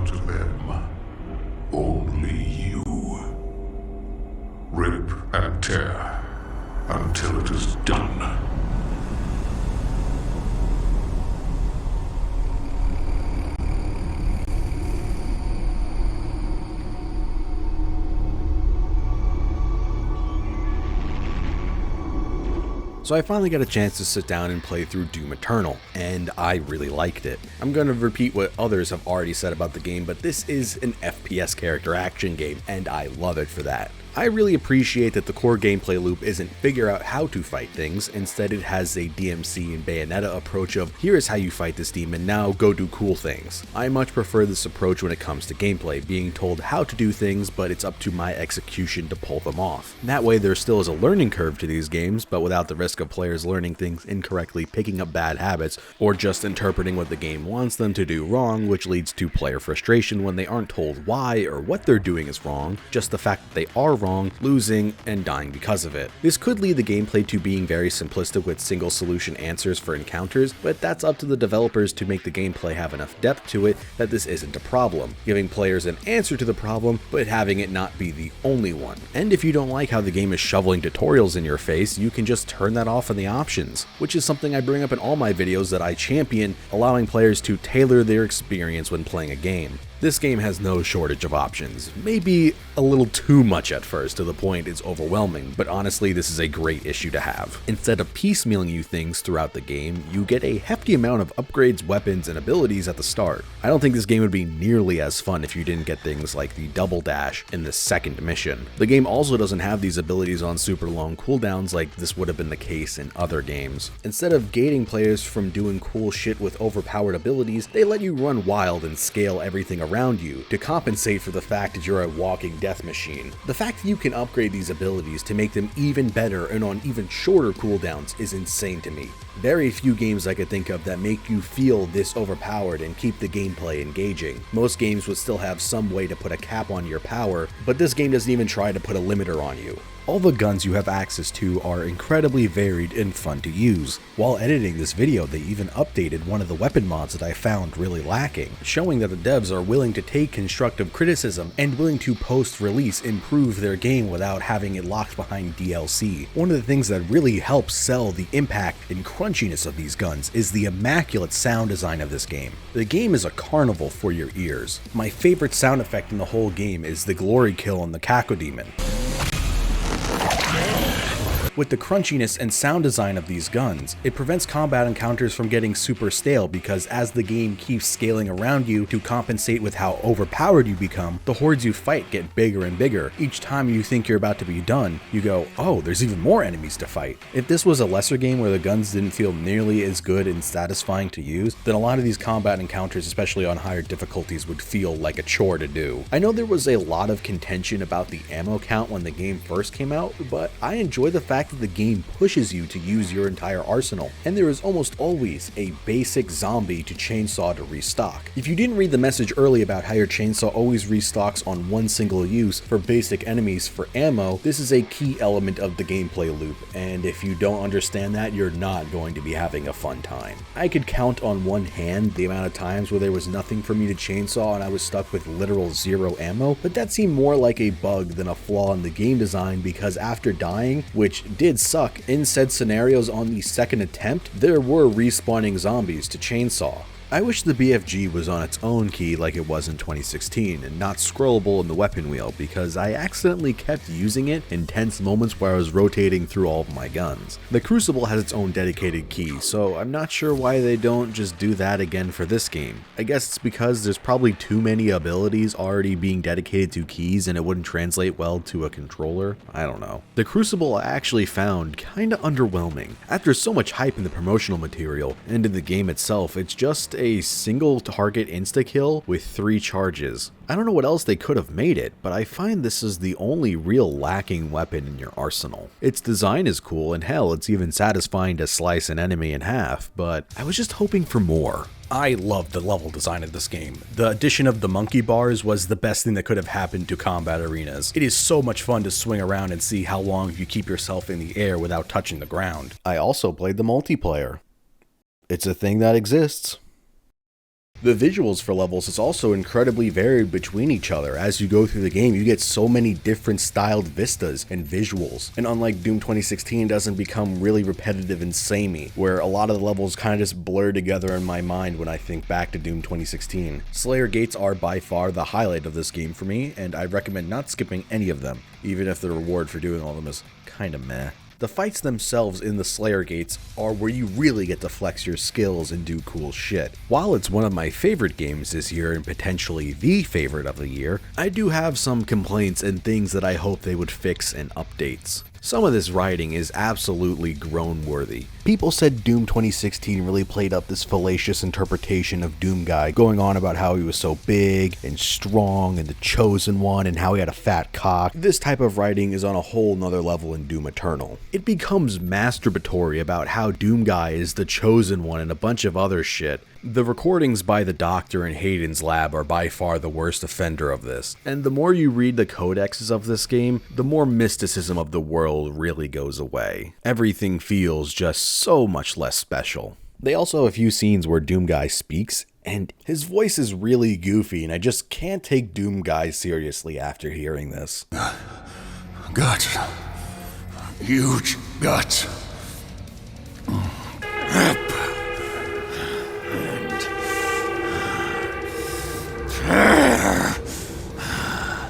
to them. Only you. Rip and tear until it is done. So I finally got a chance to sit down and play through Doom Eternal, and I really liked it. I'm going to repeat what others have already said about the game, but this is an FPS character action game, and I love it for that. I really appreciate that the core gameplay loop isn't figure out how to fight things, instead it has a DMC and Bayonetta approach of here is how you fight this demon, now go do cool things. I much prefer this approach when it comes to gameplay, being told how to do things but it's up to my execution to pull them off. That way there still is a learning curve to these games, but without the risk of players learning things incorrectly, picking up bad habits, or just interpreting what the game wants them to do wrong, which leads to player frustration when they aren't told why or what they're doing is wrong, just the fact that they are wrong, losing, and dying because of it. This could lead the gameplay to being very simplistic with single solution answers for encounters, but that's up to the developers to make the gameplay have enough depth to it that this isn't a problem, giving players an answer to the problem, but having it not be the only one. And if you don't like how the game is shoveling tutorials in your face, you can just turn that off in the options, which is something I bring up in all my videos that I champion, allowing players to tailor their experience when playing a game. This game has no shortage of options, maybe a little too much at first to the point it's overwhelming, but honestly this is a great issue to have. Instead of piecemealing you things throughout the game, you get a hefty amount of upgrades, weapons, and abilities at the start. I don't think this game would be nearly as fun if you didn't get things like the double dash in the second mission. The game also doesn't have these abilities on super long cooldowns like this would have been the case in other games. Instead of gating players from doing cool shit with overpowered abilities, they let you run wild and scale everything around you to compensate for the fact that you're a walking death machine. The fact that you can upgrade these abilities to make them even better and on even shorter cooldowns is insane to me. Very few games I could think of that make you feel this overpowered and keep the gameplay engaging. Most games would still have some way to put a cap on your power, but this game doesn't even try to put a limiter on you. All the guns you have access to are incredibly varied and fun to use. While editing this video, they even updated one of the weapon mods that I found really lacking, showing that the devs are willing to take constructive criticism and willing to post-release improve their game without having it locked behind DLC. One of the things that really helps sell the impact and crunchiness of these guns is the immaculate sound design of this game. The game is a carnival for your ears. My favorite sound effect in the whole game is the glory kill on the Cacodemon. With the crunchiness and sound design of these guns, it prevents combat encounters from getting super stale because as the game keeps scaling around you to compensate with how overpowered you become, the hordes you fight get bigger and bigger. Each time you think you're about to be done, you go, oh, there's even more enemies to fight. If this was a lesser game where the guns didn't feel nearly as good and satisfying to use, then a lot of these combat encounters, especially on higher difficulties, would feel like a chore to do. I know there was a lot of contention about the ammo count when the game first came out, but I enjoy the fact that the game pushes you to use your entire arsenal, and there is almost always a basic zombie to chainsaw to restock. If you didn't read the message early about how your chainsaw always restocks on one single use for basic enemies for ammo, this is a key element of the gameplay loop, and if you don't understand that, you're not going to be having a fun time. I could count on one hand the amount of times where there was nothing for me to chainsaw and I was stuck with literal zero ammo, but that seemed more like a bug than a flaw in the game design because after dying, which did suck, in said scenarios on the second attempt, there were respawning zombies to chainsaw. I wish the BFG was on its own key like it was in 2016 and not scrollable in the weapon wheel because I accidentally kept using it in tense moments where I was rotating through all of my guns. The Crucible has its own dedicated key, so I'm not sure why they don't just do that again for this game. I guess it's because there's probably too many abilities already being dedicated to keys and it wouldn't translate well to a controller. I don't know. The Crucible I actually found kinda underwhelming. After so much hype in the promotional material and in the game itself, it's just a single target insta-kill with 3 charges. I don't know what else they could have made it, but I find this is the only real lacking weapon in your arsenal. Its design is cool, and hell, it's even satisfying to slice an enemy in half, but I was just hoping for more. I love the level design of this game. The addition of the monkey bars was the best thing that could have happened to combat arenas. It is so much fun to swing around and see how long you keep yourself in the air without touching the ground. I also played the multiplayer. It's a thing that exists. The visuals for levels is also incredibly varied between each other. As you go through the game, you get so many different styled vistas and visuals. And unlike Doom 2016, it doesn't become really repetitive and samey, where a lot of the levels kind of just blur together in my mind when I think back to Doom 2016. Slayer gates are by far the highlight of this game for me, and I recommend not skipping any of them, even if the reward for doing all of them is kinda meh. The fights themselves in the Slayer gates are where you really get to flex your skills and do cool shit. While it's one of my favorite games this year and potentially the favorite of the year, I do have some complaints and things that I hope they would fix in updates. Some of this writing is absolutely groan-worthy. People said Doom 2016 really played up this fallacious interpretation of Doom Guy, going on about how he was so big and strong and the chosen one and how he had a fat cock. This type of writing is on a whole nother level in Doom Eternal. It becomes masturbatory about how Doom Guy is the chosen one and a bunch of other shit. The recordings by the Doctor in Hayden's lab are by far the worst offender of this, and the more you read the codexes of this game, the more mysticism of the world really goes away. Everything feels just so much less special. They also have a few scenes where Doom Guy speaks, and his voice is really goofy, and I just can't take Doom Guy seriously after hearing this. Guts. Huge guts.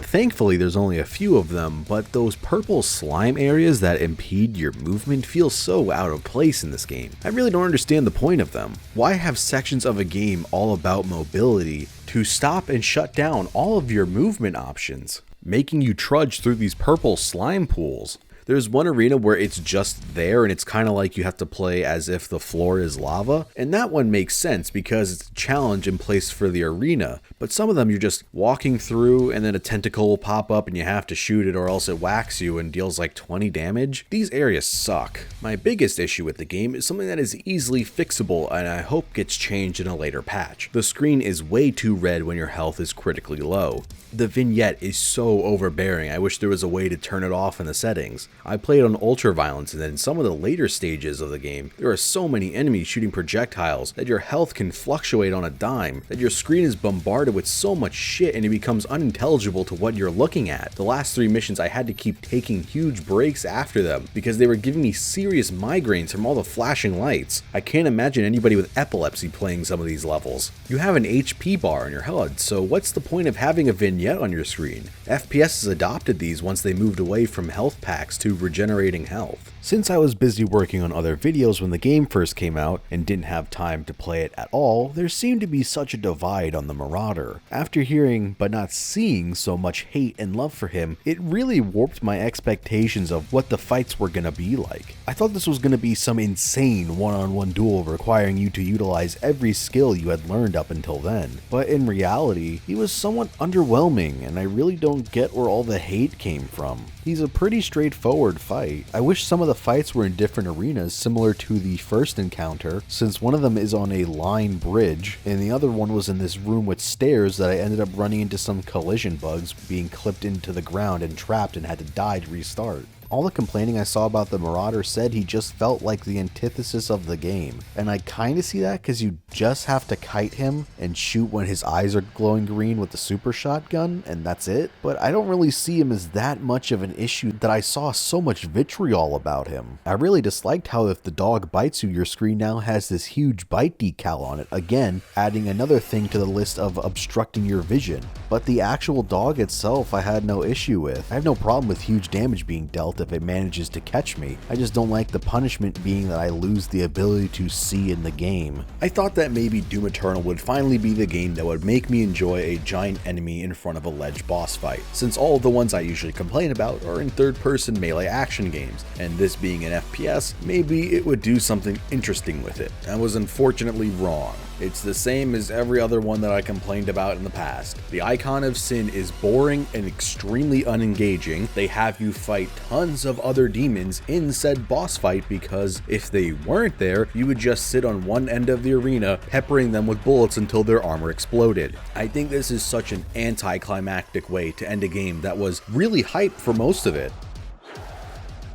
Thankfully, there's only a few of them, but those purple slime areas that impede your movement feel so out of place in this game. I really don't understand the point of them. Why have sections of a game all about mobility to stop and shut down all of your movement options, making you trudge through these purple slime pools? There's one arena where it's just there and it's kind of like you have to play as if the floor is lava, and that one makes sense because it's a challenge in place for the arena, but some of them you're just walking through and then a tentacle will pop up and you have to shoot it or else it whacks you and deals like 20 damage. These areas suck. My biggest issue with the game is something that is easily fixable and I hope gets changed in a later patch. The screen is way too red when your health is critically low. The vignette is so overbearing, I wish there was a way to turn it off in the settings. I played on ultra violence, and then in some of the later stages of the game, there are so many enemies shooting projectiles that your health can fluctuate on a dime, that your screen is bombarded with so much shit and it becomes unintelligible to what you're looking at. The last 3 missions I had to keep taking huge breaks after them because they were giving me serious migraines from all the flashing lights. I can't imagine anybody with epilepsy playing some of these levels. You have an HP bar on your HUD, so what's the point of having a vignette on your screen? FPS has adopted these once they moved away from health packs to regenerating health. Since I was busy working on other videos when the game first came out and didn't have time to play it at all, there seemed to be such a divide on the Marauder. After hearing but not seeing so much hate and love for him, it really warped my expectations of what the fights were gonna be like. I thought this was gonna be some insane one-on-one duel requiring you to utilize every skill you had learned up until then, but in reality, he was somewhat underwhelming and I really don't get where all the hate came from. He's a pretty straightforward fight. I wish some of the fights were in different arenas similar to the first encounter, since one of them is on a line bridge and the other one was in this room with stairs that I ended up running into some collision bugs, being clipped into the ground and trapped and had to die to restart. All the complaining I saw about the Marauder said he just felt like the antithesis of the game, and I kinda see that because you just have to kite him and shoot when his eyes are glowing green with the super shotgun, and that's it. But I don't really see him as that much of an issue that I saw so much vitriol about him. I really disliked how if the dog bites you, your screen now has this huge bite decal on it, again adding another thing to the list of obstructing your vision. But the actual dog itself I had no issue with. I have no problem with huge damage being dealt if it manages to catch me. I just don't like the punishment being that I lose the ability to see in the game. I thought that maybe Doom Eternal would finally be the game that would make me enjoy a giant enemy in front of a ledge boss fight, since all of the ones I usually complain about are in third-person melee action games, and this being an FPS, maybe it would do something interesting with it. I was unfortunately wrong. It's the same as every other one that I complained about in the past. The Icon of Sin is boring and extremely unengaging. They have you fight tons of other demons in said boss fight because if they weren't there, you would just sit on one end of the arena peppering them with bullets until their armor exploded. I think this is such an anticlimactic way to end a game that was really hyped for most of it.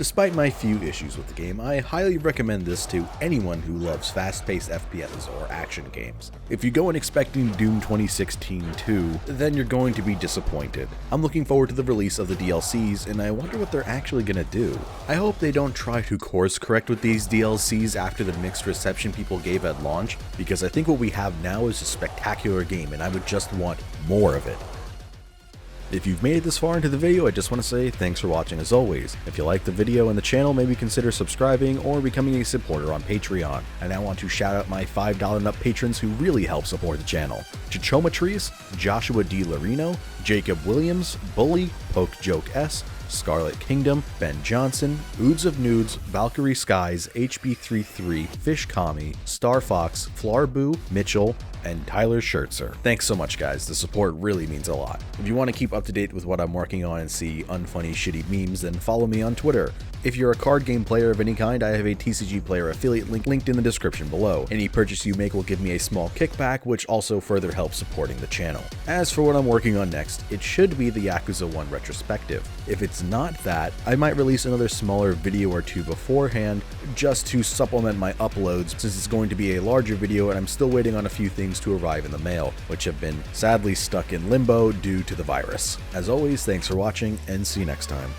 Despite my few issues with the game, I highly recommend this to anyone who loves fast-paced FPS or action games. If you go in expecting Doom 2016 2, then you're going to be disappointed. I'm looking forward to the release of the DLCs, and I wonder what they're actually gonna do. I hope they don't try to course correct with these DLCs after the mixed reception people gave at launch, because I think what we have now is a spectacular game and I would just want more of it. If you've made it this far into the video, I just want to say thanks for watching as always. If you like the video and the channel, maybe consider subscribing or becoming a supporter on Patreon. And I want to shout out my $5 and up patrons who really help support the channel. Chichometries, Joshua D. Larino, Jacob Williams, Bully, Poke Joke S, Scarlet Kingdom, Ben Johnson, Oods of Nudes, Valkyrie Skies, HB33, Fish Kami, Star Fox, Flarboo, Mitchell, and Tyler Schertzer. Thanks so much guys, the support really means a lot. If you want to keep up to date with what I'm working on and see unfunny shitty memes, then follow me on Twitter. If you're a card game player of any kind, I have a TCG Player affiliate link linked in the description below. Any purchase you make will give me a small kickback, which also further helps supporting the channel. As for what I'm working on next, it should be the Yakuza 1 retrospective. If it's not that, I might release another smaller video or two beforehand, just to supplement my uploads, since it's going to be a larger video and I'm still waiting on a few things to arrive in the mail, which have been sadly stuck in limbo due to the virus. As always, thanks for watching and see you next time.